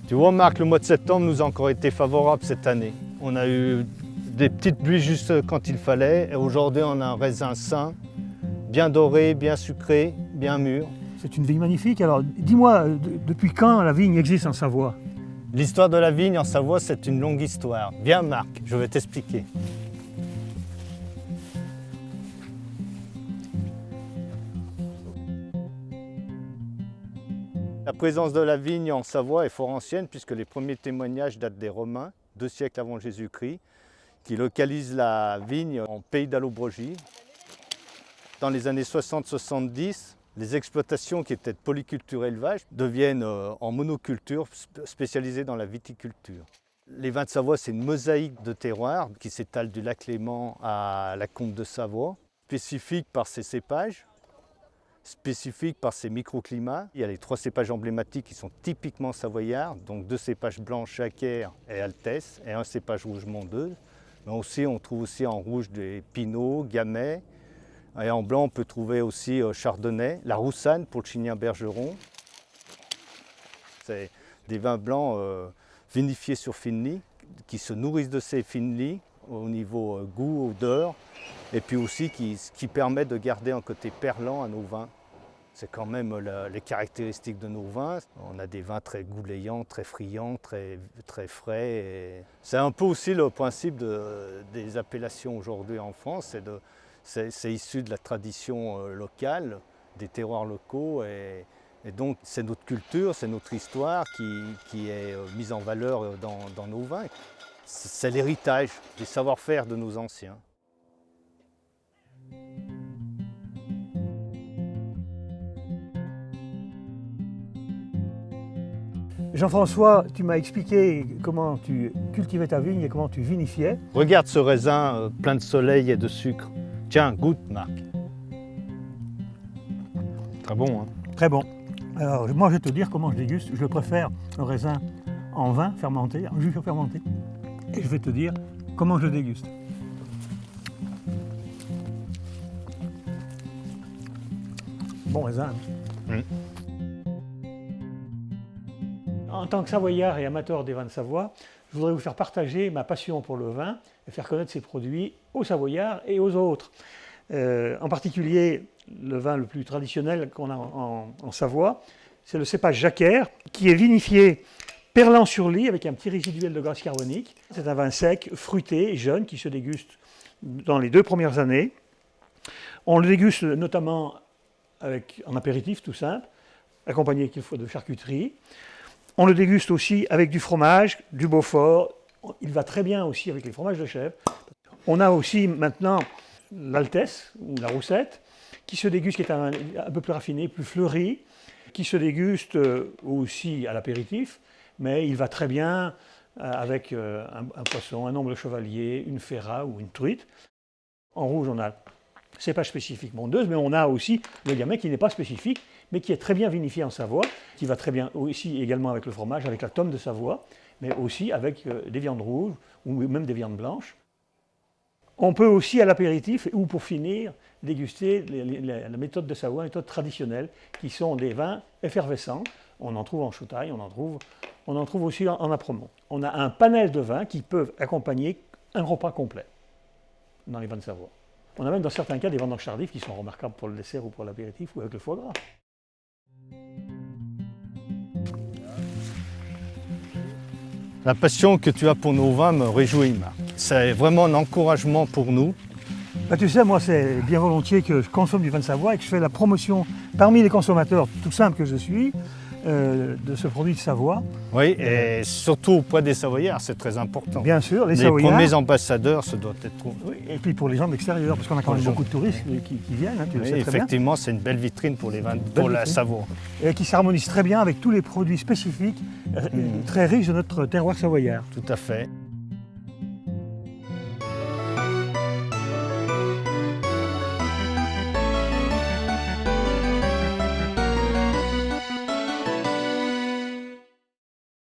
Tu vois Marc, le mois de septembre nous a encore été favorable cette année. On a eu des petites pluies juste quand il fallait et aujourd'hui on a un raisin sain, bien doré, bien sucré, bien mûr. C'est une vigne magnifique. Alors dis-moi, depuis quand la vigne existe en Savoie? L'histoire de la vigne en Savoie, c'est une longue histoire. Viens Marc, je vais t'expliquer. La présence de la vigne en Savoie est fort ancienne puisque les premiers témoignages datent des Romains, 2 siècles avant Jésus-Christ, qui localisent la vigne en pays d'Allobrogie. Dans les années 60-70, les exploitations qui étaient de polyculture élevage deviennent en monoculture spécialisées dans la viticulture. Les vins de Savoie, c'est une mosaïque de terroirs qui s'étale du lac Léman à la Combe de Savoie, spécifique par ses cépages, spécifique par ses microclimats. Il y a les 3 cépages emblématiques qui sont typiquement savoyards, donc 2 cépages blancs, Jacquère et Altesse, et un cépage rouge Mondeuse. Mais aussi, on trouve aussi en rouge des Pinot, Gamay, et en blanc on peut trouver aussi Chardonnay, la Roussanne pour le Chignien Bergeron. C'est des vins blancs vinifiés sur fines-lis, qui se nourrissent de ces fines-lis au niveau goût, odeur, et puis aussi qui permet de garder un côté perlant à nos vins. C'est quand même les caractéristiques de nos vins. On a des vins très goulayants, très friands, très frais. C'est un peu aussi le principe des appellations aujourd'hui en France. C'est issu de la tradition locale, des terroirs locaux. Et donc c'est notre culture, c'est notre histoire qui est mise en valeur dans nos vins. C'est l'héritage des savoir-faire de nos anciens. Jean-François, tu m'as expliqué comment tu cultivais ta vigne et comment tu vinifiais. Regarde ce raisin plein de soleil et de sucre. Tiens, goûte Marc. Très bon, hein? Très bon. Alors moi je vais te dire comment je déguste. Je préfère un raisin en vin fermenté, en jus fermenté. Et je vais te dire comment je le déguste. Bon raisin. En tant que Savoyard et amateur des vins de Savoie, je voudrais vous faire partager ma passion pour le vin et faire connaître ces produits aux Savoyards et aux autres. En particulier, le vin le plus traditionnel qu'on a en Savoie, c'est le cépage Jacquère, qui est vinifié Perlan-sur-Lie avec un petit résiduel de gaz carbonique. C'est un vin sec, fruité, jeune, qui se déguste dans les 2 premières années. On le déguste notamment en apéritif tout simple, accompagné qu'il faut de charcuterie. On le déguste aussi avec du fromage, du Beaufort. Il va très bien aussi avec les fromages de chèvre. On a aussi maintenant l'Altesse ou la Roussette, qui se déguste, qui est un peu plus raffiné, plus fleuri, qui se déguste aussi à l'apéritif, mais il va très bien avec un poisson, un omble chevalier, une ferra ou une truite. En rouge, on a cépage spécifique Mondeuse, mais on a aussi le Gamay qui n'est pas spécifique, mais qui est très bien vinifié en Savoie, qui va très bien aussi également avec le fromage, avec la tome de Savoie, mais aussi avec des viandes rouges ou même des viandes blanches. On peut aussi à l'apéritif ou pour finir déguster la méthode de Savoie, la méthode traditionnelle, qui sont des vins effervescents. On en trouve en Chautaille, on en trouve aussi en Apremont. On a un panel de vins qui peuvent accompagner un repas complet dans les vins de Savoie. On a même dans certains cas des vendanges tardives qui sont remarquables pour le dessert ou pour l'apéritif ou avec le foie gras. La passion que tu as pour nos vins me réjouit, Marc. C'est vraiment un encouragement pour nous. Bah, tu sais, moi, c'est bien volontiers que je consomme du vin de Savoie et que je fais la promotion parmi les consommateurs, tout simple que je suis, de ce produit de Savoie. Oui, et surtout auprès des Savoyards, c'est très important. Bien sûr, les Les Savoyards. premiers ambassadeurs, ce doit être... Oui, et puis pour les gens de l'extérieur, parce qu'on a quand même beaucoup de touristes qui viennent, hein, tu le Oui, sais très bien. effectivement, c'est une belle vitrine pour les vins, pour la Savoie. Et qui s'harmonise très bien avec tous les produits spécifiques, très riches de notre terroir savoyard. Tout à fait.